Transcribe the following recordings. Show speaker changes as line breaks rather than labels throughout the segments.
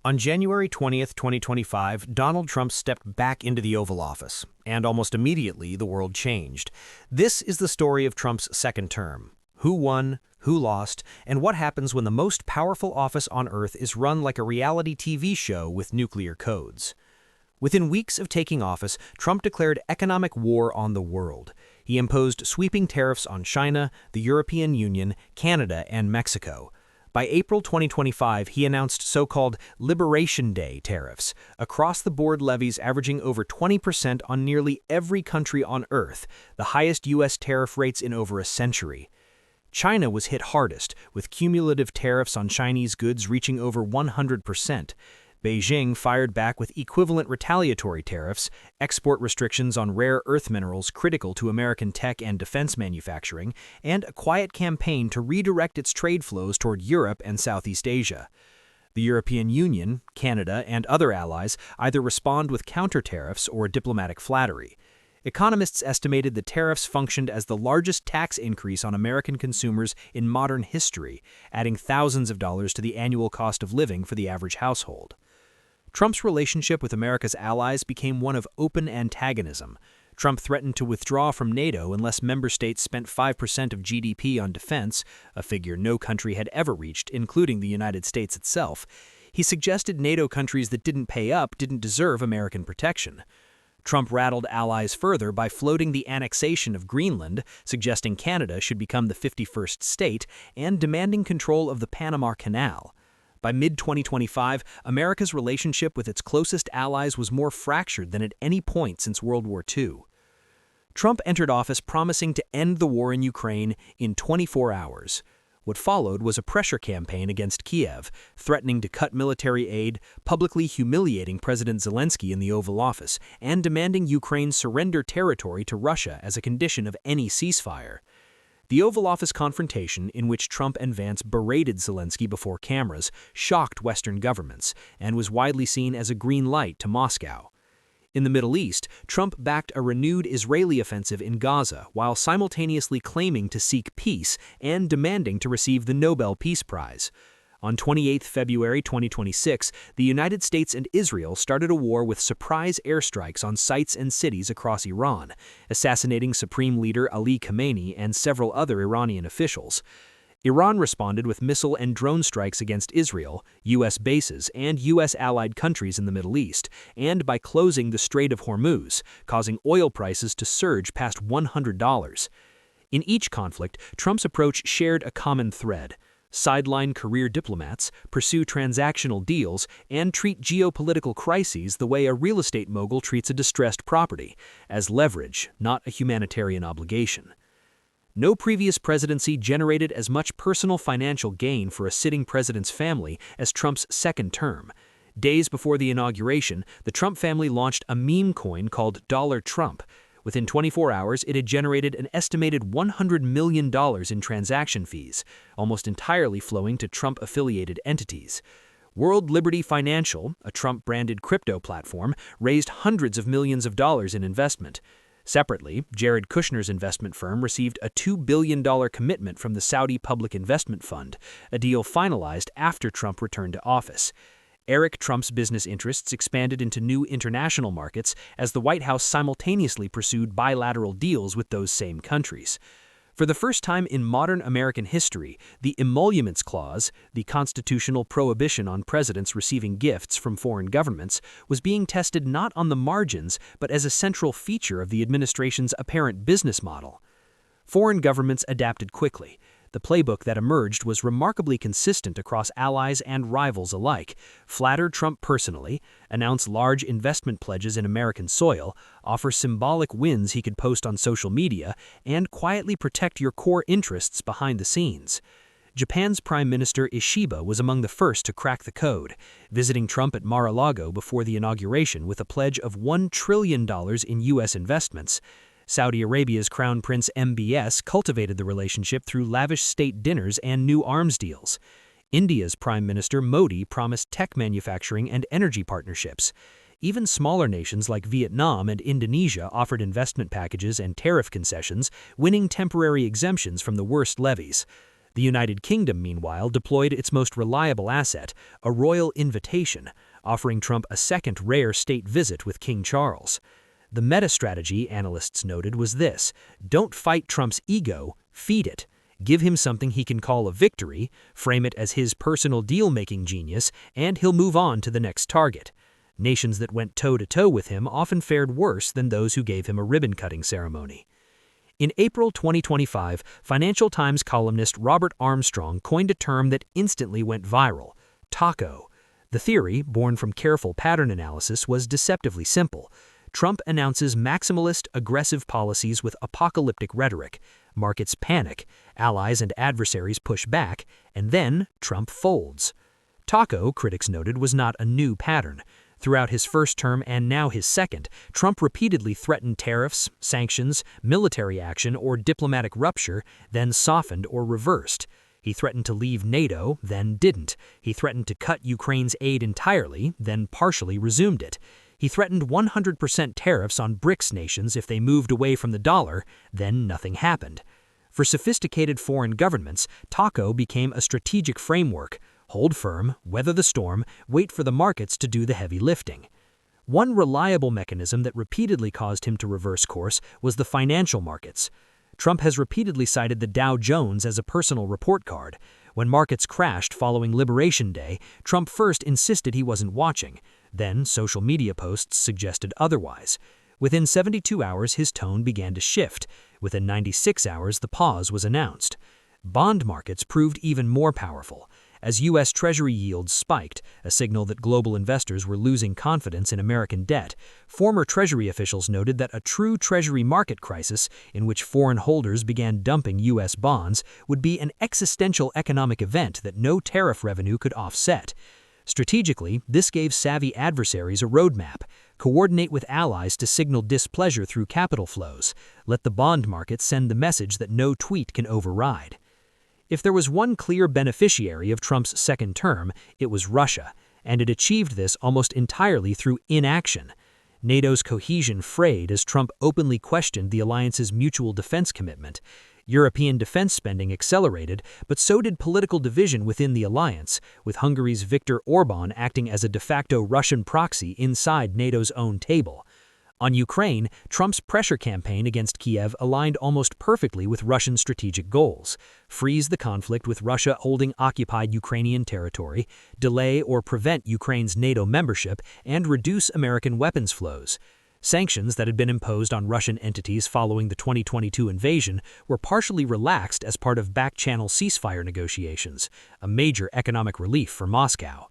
On January 20th, 2025, Donald Trump stepped back into the Oval Office, and almost immediately the world changed. This is the story of Trump's second term. Who won, who lost, and what happens when the most powerful office on Earth is run like a reality TV show with nuclear codes. Within weeks of taking office, Trump declared economic war on the world. He imposed sweeping tariffs on China, the European Union, Canada, and Mexico. By April 2025, he announced so-called Liberation Day tariffs, across-the-board levies averaging over 20% on nearly every country on Earth, the highest U.S. tariff rates in over a century. China was hit hardest, with cumulative tariffs on Chinese goods reaching over 100%. Beijing fired back with equivalent retaliatory tariffs, export restrictions on rare earth minerals critical to American tech and defense manufacturing, and a quiet campaign to redirect its trade flows toward Europe and Southeast Asia. The European Union, Canada, and other allies either respond with counter-tariffs or diplomatic flattery. Economists estimated the tariffs functioned as the largest tax increase on American consumers in modern history, adding thousands of dollars to the annual cost of living for the average household. Trump's relationship with America's allies became one of open antagonism. Trump threatened to withdraw from NATO unless member states spent 5% of GDP on defense, a figure no country had ever reached, including the United States itself. He suggested NATO countries that didn't pay up didn't deserve American protection. Trump rattled allies further by floating the annexation of Greenland, suggesting Canada should become the 51st state, and demanding control of the Panama Canal. By mid-2025, America's relationship with its closest allies was more fractured than at any point since World War II. Trump entered office promising to end the war in Ukraine in 24 hours. What followed was a pressure campaign against Kiev, threatening to cut military aid, publicly humiliating President Zelensky in the Oval Office, and demanding Ukraine surrender territory to Russia as a condition of any ceasefire. The Oval Office confrontation, in which Trump and Vance berated Zelensky before cameras, shocked Western governments and was widely seen as a green light to Moscow. In the Middle East, Trump backed a renewed Israeli offensive in Gaza while simultaneously claiming to seek peace and demanding to receive the Nobel Peace Prize. On 28 February 2026, the United States and Israel started a war with surprise airstrikes on sites and cities across Iran, assassinating Supreme Leader Ali Khamenei and several other Iranian officials. Iran responded with missile and drone strikes against Israel, U.S. bases, and U.S. allied countries in the Middle East, and by closing the Strait of Hormuz, causing oil prices to surge past $100. In each conflict, Trump's approach shared a common thread: sideline career diplomats, pursue transactional deals, and treat geopolitical crises the way a real estate mogul treats a distressed property, as leverage, not a humanitarian obligation. No previous presidency generated as much personal financial gain for a sitting president's family as Trump's second term. Days before the inauguration, the Trump family launched a meme coin called Dollar Trump. Within 24 hours, it had generated an estimated $100 million in transaction fees, almost entirely flowing to Trump-affiliated entities. World Liberty Financial, a Trump-branded crypto platform, raised hundreds of millions of dollars in investment. Separately, Jared Kushner's investment firm received a $2 billion commitment from the Saudi Public Investment Fund, a deal finalized after Trump returned to office. Eric Trump's business interests expanded into new international markets as the White House simultaneously pursued bilateral deals with those same countries. For the first time in modern American history, the Emoluments Clause, the constitutional prohibition on presidents receiving gifts from foreign governments, was being tested not on the margins but as a central feature of the administration's apparent business model. Foreign governments adapted quickly. The playbook that emerged was remarkably consistent across allies and rivals alike: flatter Trump personally, announce large investment pledges in American soil, offer symbolic wins he could post on social media, and quietly protect your core interests behind the scenes. Japan's Prime Minister Ishiba was among the first to crack the code, visiting Trump at Mar-a-Lago before the inauguration with a pledge of $1 trillion in U.S. investments. Saudi Arabia's Crown Prince MBS cultivated the relationship through lavish state dinners and new arms deals. India's Prime Minister Modi promised tech manufacturing and energy partnerships. Even smaller nations like Vietnam and Indonesia offered investment packages and tariff concessions, winning temporary exemptions from the worst levies. The United Kingdom, meanwhile, deployed its most reliable asset, a royal invitation, offering Trump a second rare state visit with King Charles. The meta-strategy, analysts noted, was this: don't fight Trump's ego, feed it. Give him something he can call a victory, frame it as his personal deal-making genius, and he'll move on to the next target. Nations that went toe-to-toe with him often fared worse than those who gave him a ribbon-cutting ceremony. In April 2025, Financial Times columnist Robert Armstrong coined a term that instantly went viral: taco. The theory, born from careful pattern analysis, was deceptively simple. Trump announces maximalist, aggressive policies with apocalyptic rhetoric. Markets panic, allies and adversaries push back, and then Trump folds. Taco, critics noted, was not a new pattern. Throughout his first term and now his second, Trump repeatedly threatened tariffs, sanctions, military action, or diplomatic rupture, then softened or reversed. He threatened to leave NATO, then didn't. He threatened to cut Ukraine's aid entirely, then partially resumed it. He threatened 100% tariffs on BRICS nations if they moved away from the dollar, then nothing happened. For sophisticated foreign governments, taco became a strategic framework: hold firm, weather the storm, wait for the markets to do the heavy lifting. One reliable mechanism that repeatedly caused him to reverse course was the financial markets. Trump has repeatedly cited the Dow Jones as a personal report card. When markets crashed following Liberation Day, Trump first insisted he wasn't watching. Then social media posts suggested otherwise. Within 72 hours, his tone began to shift. Within 96 hours, the pause was announced. Bond markets proved even more powerful. As U.S. Treasury yields spiked, a signal that global investors were losing confidence in American debt, former Treasury officials noted that a true Treasury market crisis, in which foreign holders began dumping U.S. bonds, would be an existential economic event that no tariff revenue could offset. Strategically, this gave savvy adversaries a roadmap: coordinate with allies to signal displeasure through capital flows. Let the bond market send the message that no tweet can override. If there was one clear beneficiary of Trump's second term, it was Russia, and it achieved this almost entirely through inaction. NATO's cohesion frayed as Trump openly questioned the alliance's mutual defense commitment. European defense spending accelerated, but so did political division within the alliance, with Hungary's Viktor Orban acting as a de facto Russian proxy inside NATO's own table. On Ukraine, Trump's pressure campaign against Kiev aligned almost perfectly with Russian strategic goals: freeze the conflict with Russia holding occupied Ukrainian territory, delay or prevent Ukraine's NATO membership, and reduce American weapons flows. Sanctions that had been imposed on Russian entities following the 2022 invasion were partially relaxed as part of back-channel ceasefire negotiations, a major economic relief for Moscow.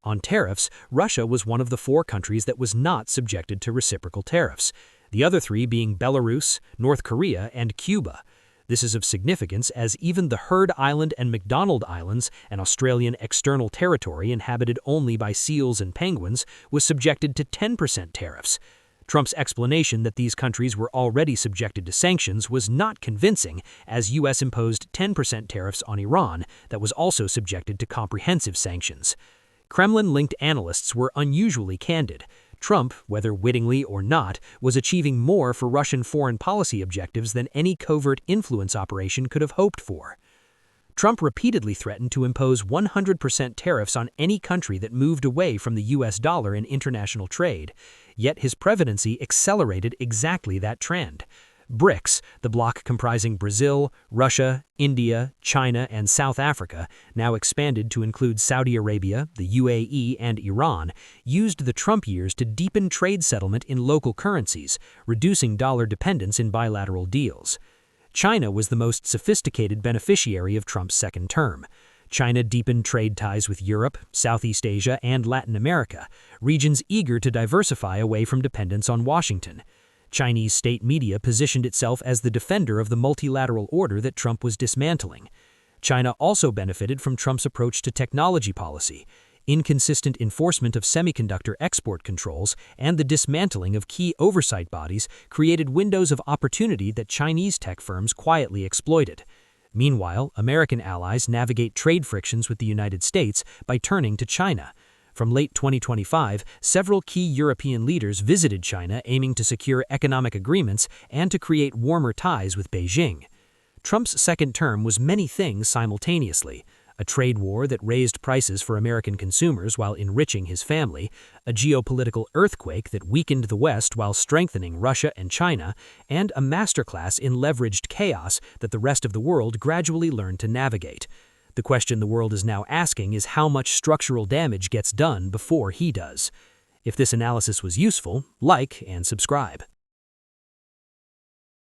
On tariffs, Russia was one of the 4 countries that was not subjected to reciprocal tariffs, the other 3 being Belarus, North Korea, and Cuba. This is of significance as even the Heard Island and McDonald Islands, an Australian external territory inhabited only by seals and penguins, was subjected to 10% tariffs. Trump's explanation that these countries were already subjected to sanctions was not convincing, as U.S. imposed 10% tariffs on Iran that was also subjected to comprehensive sanctions. Kremlin-linked analysts were unusually candid. Trump, whether wittingly or not, was achieving more for Russian foreign policy objectives than any covert influence operation could have hoped for. Trump repeatedly threatened to impose 100% tariffs on any country that moved away from the U.S. dollar in international trade, yet his presidency accelerated exactly that trend. BRICS, the bloc comprising Brazil, Russia, India, China, and South Africa, now expanded to include Saudi Arabia, the UAE, and Iran, used the Trump years to deepen trade settlement in local currencies, reducing dollar dependence in bilateral deals. China was the most sophisticated beneficiary of Trump's second term. China deepened trade ties with Europe, Southeast Asia, and Latin America, regions eager to diversify away from dependence on Washington. Chinese state media positioned itself as the defender of the multilateral order that Trump was dismantling. China also benefited from Trump's approach to technology policy, inconsistent enforcement of semiconductor export controls, and the dismantling of key oversight bodies created windows of opportunity that Chinese tech firms quietly exploited. Meanwhile, American allies navigate trade frictions with the United States by turning to China. From late 2025, several key European leaders visited China aiming to secure economic agreements and to create warmer ties with Beijing. Trump's second term was many things simultaneously: a trade war that raised prices for American consumers while enriching his family, a geopolitical earthquake that weakened the West while strengthening Russia and China, and a masterclass in leveraged chaos that the rest of the world gradually learned to navigate. The question the world is now asking is how much structural damage gets done before he does. If this analysis was useful, like and subscribe.